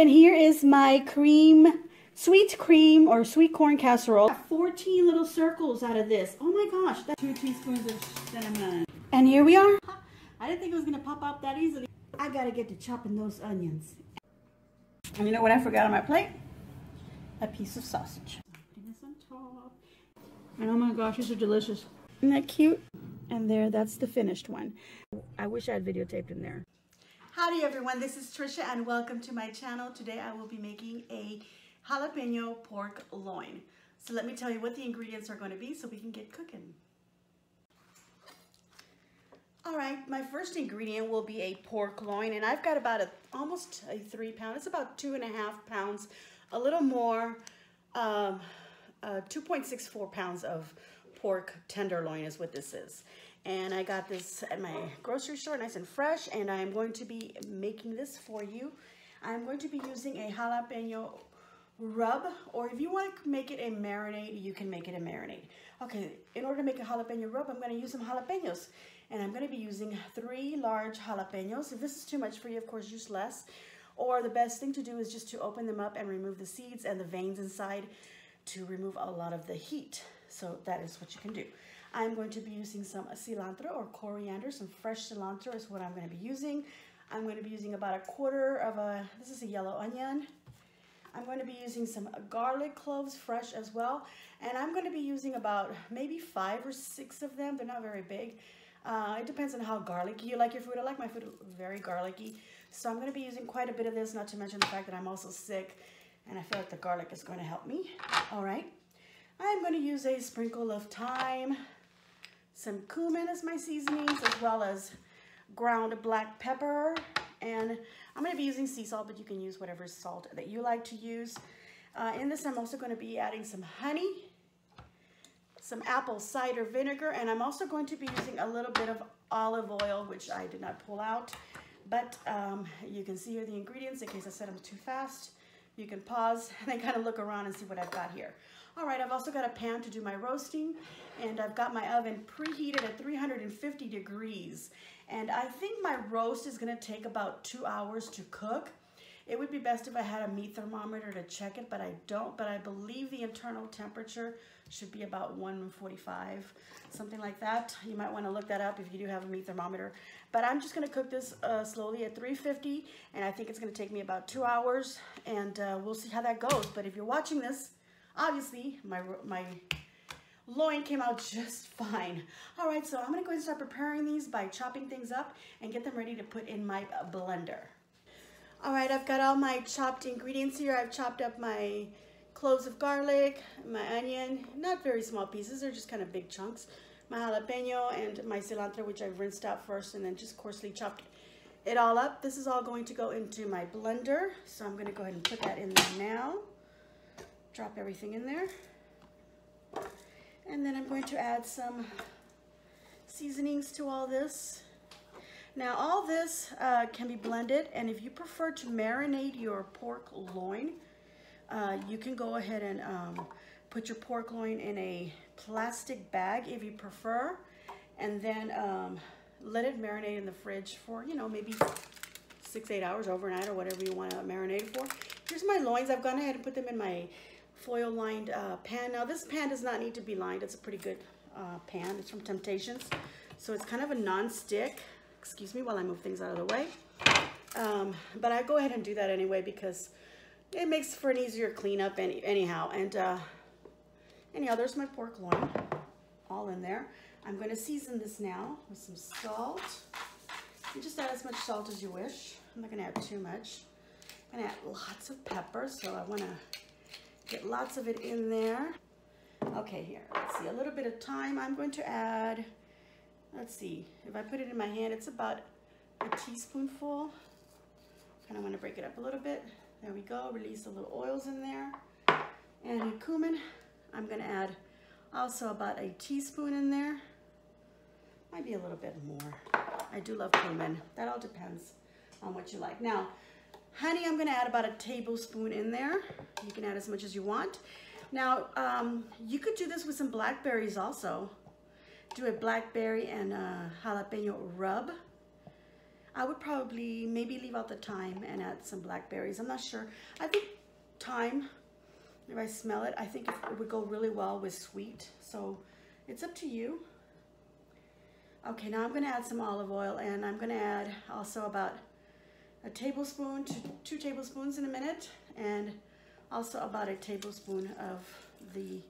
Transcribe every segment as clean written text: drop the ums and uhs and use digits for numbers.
and here is my sweet cream or sweet corn casserole. I got 14 little circles out of this. Oh my gosh, that's 2 teaspoons of cinnamon. And here we are. I didn't think it was gonna pop out that easily. I gotta get to chopping those onions. And you know what I forgot on my plate? A piece of sausage. Putting this on top. And oh my gosh, these are delicious. Isn't that cute? And there, that's the finished one. I wish I had videotaped in there. Howdy everyone, this is Tricia and welcome to my channel. Today I will be making a jalapeno pork loin. So let me tell you what the ingredients are going to be so we can get cooking. All right, my first ingredient will be a pork loin, and I've got about almost a 3 pound. It's about 2.5 pounds, a little more, 2.64 pounds of pork tenderloin is what this is. And I got this at my grocery store, nice and fresh, and I'm going to be making this for you. I'm going to be using a jalapeno rub, or if you want to make it a marinade, you can make it a marinade. Okay, in order to make a jalapeno rub, I'm going to use some jalapenos, and I'm going to be using 3 large jalapenos. If this is too much for you, of course, use less. Or the best thing to do is just to open them up and remove the seeds and the veins inside to remove a lot of the heat. So that is what you can do. I'm going to be using some cilantro or coriander, some fresh cilantro is what I'm going to be using. I'm going to be using about 1/4 of this is a yellow onion. I'm going to be using some garlic cloves, fresh as well. And I'm going to be using about maybe 5 or 6 of them. They're not very big. It depends on how garlicky you like your food. I like my food very garlicky. So I'm going to be using quite a bit of this, not to mention the fact that I'm also sick. And I feel like the garlic is going to help me. All right. I'm going to use a sprinkle of thyme, some cumin as my seasonings, as well as ground black pepper. And I'm going to be using sea salt, but you can use whatever salt that you like to use. In this, I'm also going to be adding some honey, some apple cider vinegar, and I'm also going to be using a little bit of olive oil, which I did not pull out. But you can see here the ingredients in case I said them too fast. You can pause and then kind of look around and see what I've got here. All right, I've also got a pan to do my roasting, and I've got my oven preheated at 350 degrees. And I think my roast is gonna take about 2 hours to cook. It would be best if I had a meat thermometer to check it, but I don't. But I believe the internal temperature should be about 145, something like that. You might wanna look that up if you do have a meat thermometer. But I'm just gonna cook this slowly at 350, and I think it's gonna take me about 2 hours, and we'll see how that goes. But if you're watching this, obviously my loin came out just fine. All right, so I'm gonna go ahead and start preparing these by chopping things up and get them ready to put in my blender. All right, I've got all my chopped ingredients here. I've chopped up my cloves of garlic, my onion, not very small pieces, they're just kind of big chunks, my jalapeno and my cilantro, which I've rinsed out first and then just coarsely chopped it all up. This is all going to go into my blender, so I'm gonna go ahead and put that in there now. Drop everything in there. And then I'm going to add some seasonings to all this. Now all this can be blended, and if you prefer to marinate your pork loin, you can go ahead and put your pork loin in a plastic bag if you prefer, and then let it marinate in the fridge for, you know, maybe 6-8 hours overnight or whatever you want to marinate for. Here's my loins. I've gone ahead and put them in my foil lined pan. Now this pan does not need to be lined. It's a pretty good pan. It's from Temptations. So it's kind of a non-stick. Excuse me while I move things out of the way. But I go ahead and do that anyway because it makes for an easier cleanup anyhow. And anyhow, there's my pork loin all in there. I'm going to season this now with some salt. You just add as much salt as you wish. I'm not going to add too much. I'm going to add lots of pepper, so I want to get lots of it in there. Okay, here, let's see, a little bit of thyme. I'm going to add, let's see, if I put it in my hand, it's about a teaspoonful. Kind of want to break it up a little bit. There we go, release the little oils in there. And cumin, I'm going to add also about a teaspoon in there. Might be a little bit more. I do love cumin. That all depends on what you like. Now, honey, I'm gonna add about a tablespoon in there. You can add as much as you want. Now, you could do this with some blackberries also. Do a blackberry and jalapeno rub. I would probably maybe leave out the thyme and add some blackberries. I'm not sure. I think thyme, if I smell it, I think it would go really well with sweet. So it's up to you. Okay, now I'm gonna add some olive oil, and I'm gonna add also about a tablespoon to 2 tablespoons in a minute, and also about a tablespoon of the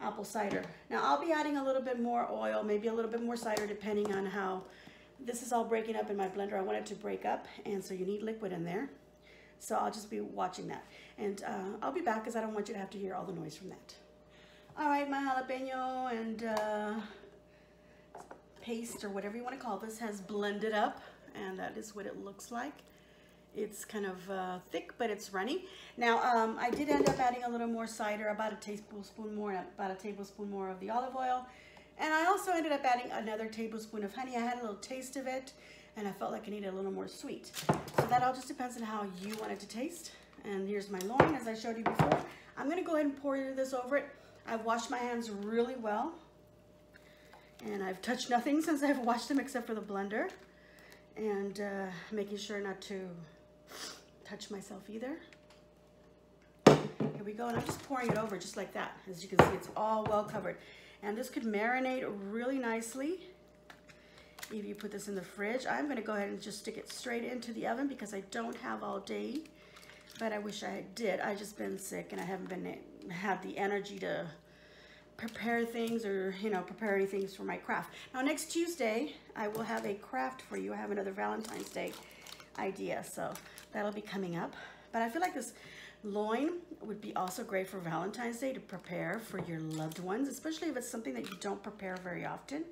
apple cider. Now I'll be adding a little bit more oil, maybe a little bit more cider, depending on how this is all breaking up in my blender. I want it to break up, and so you need liquid in there. So I'll just be watching that. And I'll be back because I don't want you to have to hear all the noise from that. All right, my jalapeno and paste, or whatever you want to call this, has blended up, and that is what it looks like. It's kind of thick, but it's runny. Now, I did end up adding a little more cider, about a tablespoon more of the olive oil. And I also ended up adding another tablespoon of honey. I had a little taste of it, and I felt like I needed a little more sweet. So that all just depends on how you want it to taste. And here's my loin, as I showed you before. I'm gonna go ahead and pour this over it. I've washed my hands really well, and I've touched nothing since I've washed them except for the blender. And making sure not to touch myself either. Here we go, and I'm just pouring it over just like that. As you can see, it's all well covered. And this could marinate really nicely if you put this in the fridge. I'm gonna go ahead and just stick it straight into the oven because I don't have all day, but I wish I did. I've just been sick and I haven't had the energy to prepare things, or prepare any things for my craft. Now next Tuesday I will have a craft for you. I have another Valentine's Day idea, so that'll be coming up. But I feel like this loin would be also great for Valentine's Day to prepare for your loved ones, especially if it's something that you don't prepare very often.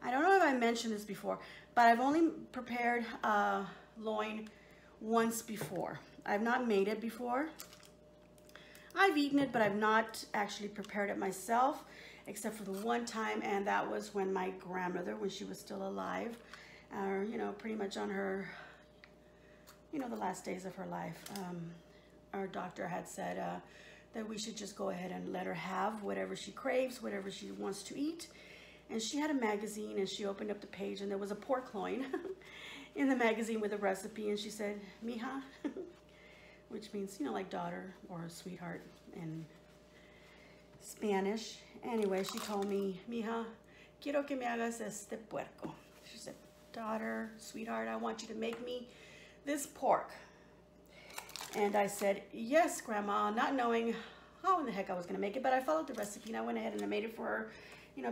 I don't know if I mentioned this before, but I've only prepared loin once before. I've not made it before. I've eaten it, but I've not actually prepared it myself, except for the one time, and that was when my grandmother, when she was still alive, pretty much on her, the last days of her life. Our doctor had said that we should just go ahead and let her have whatever she craves, whatever she wants to eat. And she had a magazine, and she opened up the page, and there was a pork loin in the magazine with a recipe, and she said, "Mija," which means, like daughter or sweetheart in Spanish. Anyway, she told me, "Mija, quiero que me hagas este puerco." She said, "Daughter, sweetheart, I want you to make me this pork." And I said, "Yes, Grandma," not knowing how in the heck I was going to make it, but I followed the recipe, and I went ahead and I made it for her,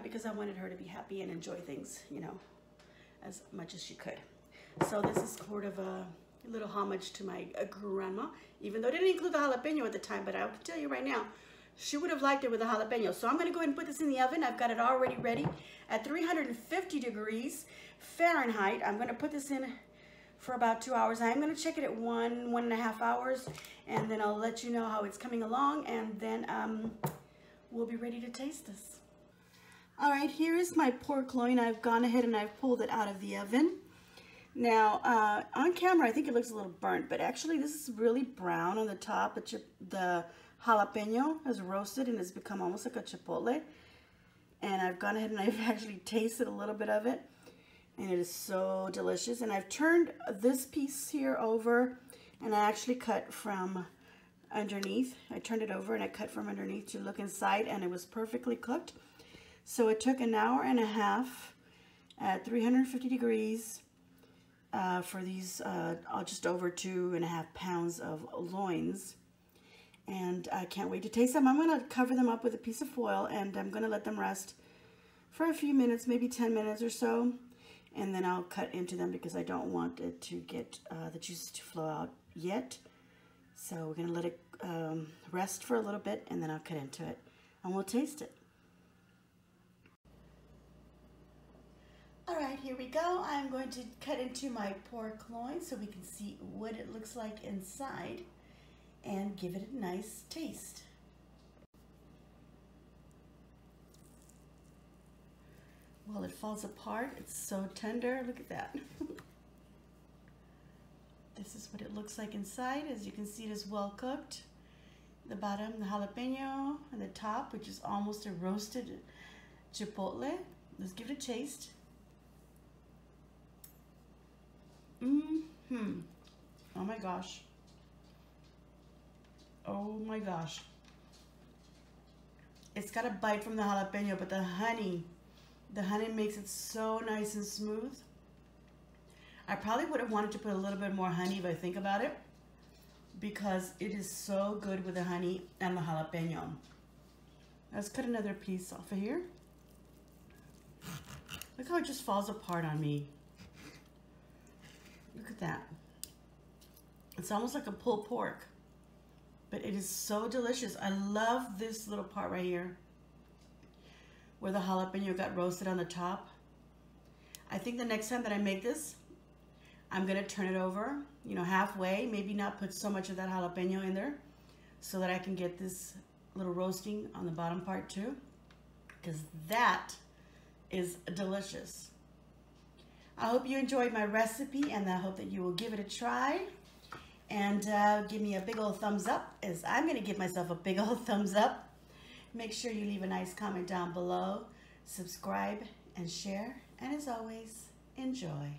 because I wanted her to be happy and enjoy things, as much as she could. So this is sort of a little homage to my grandma, even though it didn't include the jalapeno at the time, but I can tell you right now, she would have liked it with the jalapeno. So I'm going to go ahead and put this in the oven. I've got it already ready at 350 degrees Fahrenheit. I'm going to put this in for about 2 hours. I'm going to check it at 1.5 hours, and then I'll let you know how it's coming along, and then we'll be ready to taste this. All right, here is my pork loin. I've gone ahead and I've pulled it out of the oven. Now, on camera, I think it looks a little burnt, but actually this is really brown on the top. The jalapeno has roasted and has become almost like a chipotle. And I've gone ahead and I've actually tasted a little bit of it, and it is so delicious. And I've turned this piece here over, and I actually cut from underneath. I turned it over and I cut from underneath to look inside, and it was perfectly cooked. So it took 1.5 hours at 350 degrees for these just over 2.5 pounds of loins. And I can't wait to taste them. I'm going to cover them up with a piece of foil, and I'm going to let them rest for a few minutes, maybe 10 minutes or so. And then I'll cut into them because I don't want it to get the juices to flow out yet. So we're going to let it rest for a little bit, and then I'll cut into it, and we'll taste it. All right, here we go. I'm going to cut into my pork loin so we can see what it looks like inside and give it a nice taste. Well, it falls apart. It's so tender. Look at that. This is what it looks like inside. As you can see, it is well cooked. The bottom, the jalapeno, and the top, which is almost a roasted chipotle. Let's give it a taste. Oh my gosh. Oh my gosh. It's got a bite from the jalapeno, but the honey makes it so nice and smooth. I probably would have wanted to put a little bit more honey if I think about it, because it is so good with the honey and the jalapeno. Let's cut another piece off of here. Look how it just falls apart on me. Look at that. It's almost like a pulled pork, but it is so delicious. I love this little part right here where the jalapeno got roasted on the top. I think the next time that I make this, I'm gonna turn it over, you know, halfway, maybe not put so much of that jalapeno in there so that I can get this little roasting on the bottom part too, because that is delicious. I hope you enjoyed my recipe, and I hope that you will give it a try and give me a big old thumbs up, as I'm gonna give myself a big old thumbs up. Make sure you leave a nice comment down below, subscribe and share, and as always, enjoy.